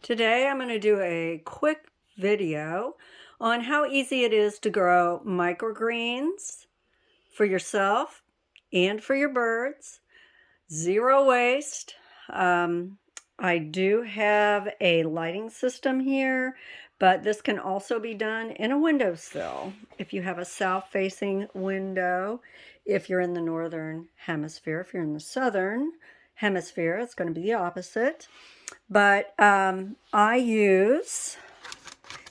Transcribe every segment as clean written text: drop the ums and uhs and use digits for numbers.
Today I'm going to do a quick video on how easy it is to grow microgreens for yourself and for your birds. Zero waste. I do have a lighting system here, but this can also be done in a windowsill if you have a south-facing window. If you're in the northern hemisphere, if you're in the southern hemisphere, it's going to be the opposite. But I use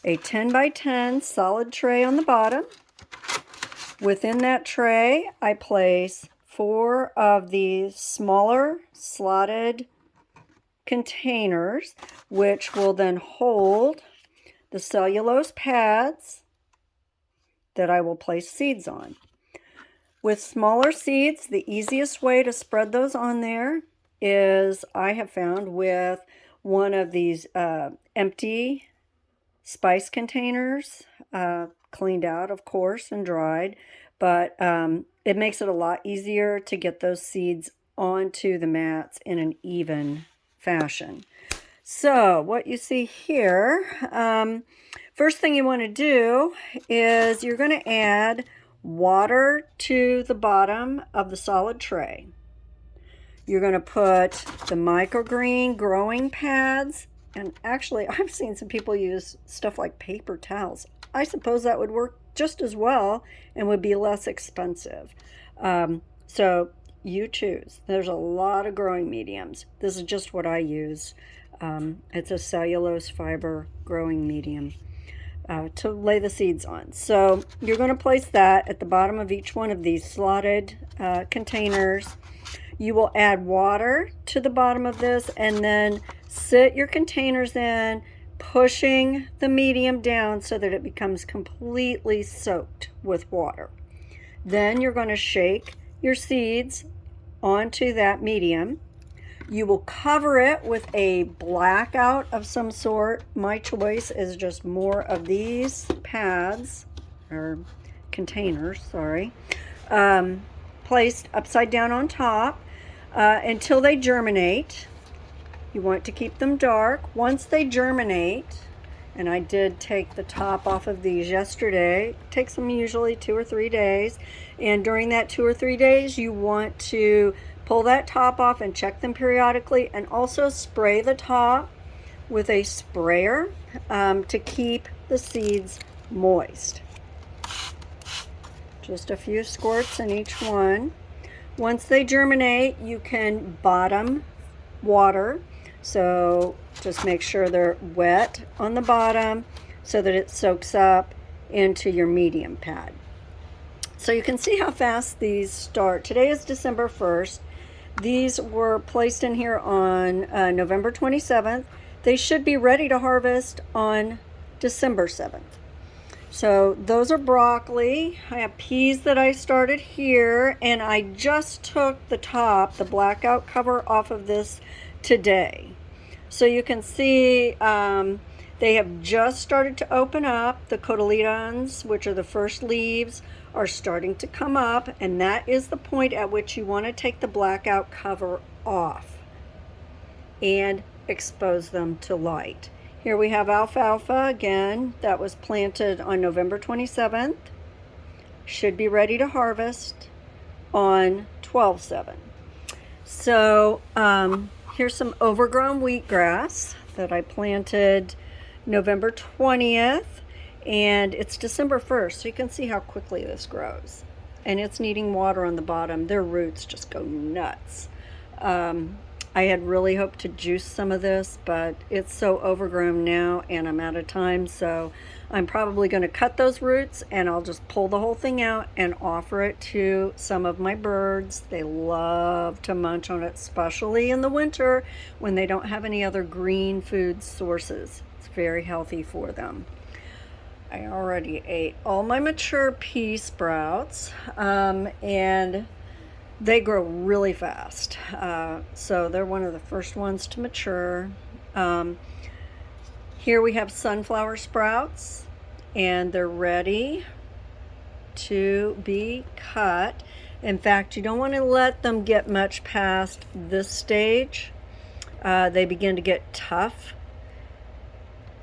a 10 by 10 solid tray on the bottom. Within that tray, I place 4 of these smaller slotted containers, which will then hold the cellulose pads that I will place seeds on. With smaller seeds, the easiest way to spread those on there is, I have found, with one of these empty spice containers, cleaned out, of course, and dried, but it makes it a lot easier to get those seeds onto the mats in an even fashion. So what you see here, first thing you want to do is you're going to add water to the bottom of the solid tray. You're going to put the microgreen growing pads, and actually I've seen some people use stuff like paper towels. I suppose that would work just as well and would be less expensive. So you choose. There's a lot of growing mediums. This is just what I use. It's a cellulose fiber growing medium to lay the seeds on. So you're going to place that at the bottom of each one of these slotted containers. You will add water to the bottom of this and then sit your containers in, pushing the medium down so that it becomes completely soaked with water. Then you're going to shake your seeds onto that medium. You will cover it with a blackout of some sort. My choice is just more of these pads, or containers, sorry, placed upside down on top until they germinate. You want to keep them dark. Once they germinate, and I did take the top off of these yesterday, it takes them usually 2 or 3 days, and during that 2 or 3 days you want to pull that top off and check them periodically, and also spray the top with a sprayer to keep the seeds moist. Just a few squirts in each one. Once they germinate, you can bottom water. So just make sure they're wet on the bottom so that it soaks up into your medium pad. So you can see how fast these start. Today is December 1st. These were placed in here on November 27th. They should be ready to harvest on December 7th. So those are broccoli. I have peas that I started here, and I just took the top, the blackout cover, off of this today. So you can see they have just started to open up. The cotyledons, which are the first leaves, are starting to come up, and that is the point at which you want to take the blackout cover off and expose them to light. Here we have alfalfa again that was planted on November 27th. Should be ready to harvest on 12/7. So here's some overgrown wheatgrass that I planted November 20th, and it's December 1st, so you can see how quickly this grows. And it's needing water on the bottom. Their roots just go nuts. I had really hoped to juice some of this, but it's so overgrown now and I'm out of time, so I'm probably going to cut those roots and I'll just pull the whole thing out and offer it to some of my birds. They love to munch on it, especially in the winter when they don't have any other green food sources. It's very healthy for them. I already ate all my mature pea sprouts, and they grow really fast, so they're one of the first ones to mature. Here we have sunflower sprouts, and they're ready to be cut. In fact, you don't want to let them get much past this stage. They begin to get tough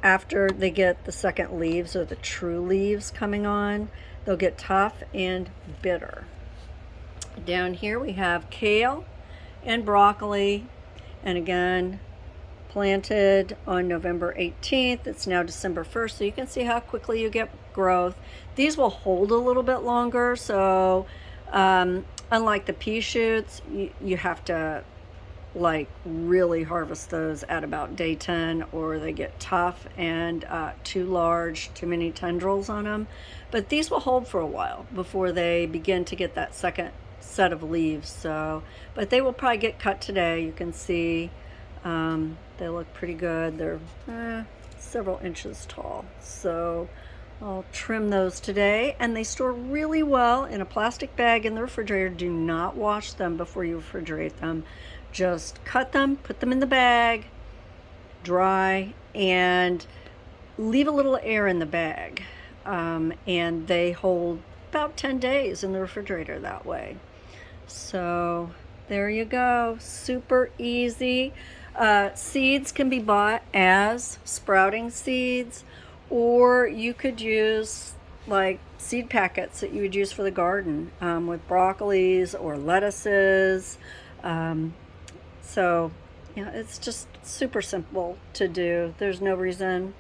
after they get the second leaves or the true leaves coming on, they'll get tough and bitter. Down here we have kale and broccoli, and again, planted on November 18th. It's now December 1st, so you can see how quickly you get growth. These will hold a little bit longer, so unlike the pea shoots, you have to like really harvest those at about day 10, or they get tough and too large, too many tendrils on them. But these will hold for a while before they begin to get that second set of leaves. So, but they will probably get cut today. You can see they look pretty good. They're several inches tall. So I'll trim those today, and they store really well in a plastic bag in the refrigerator. Do not wash them before you refrigerate them. Just cut them, put them in the bag, dry, and leave a little air in the bag. And they hold about 10 days in the refrigerator that way. So there you go, super easy. Seeds can be bought as sprouting seeds, or you could use like seed packets that you would use for the garden with broccolis or lettuces. So yeah, it's just super simple to do. There's no reason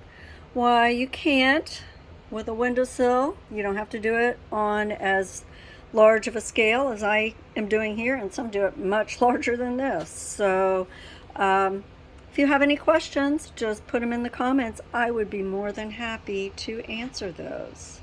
why you can't with a windowsill. You don't have to do it on as large of a scale as I am doing here, and some do it much larger than this. So if you have any questions, just put them in the comments. I would be more than happy to answer those.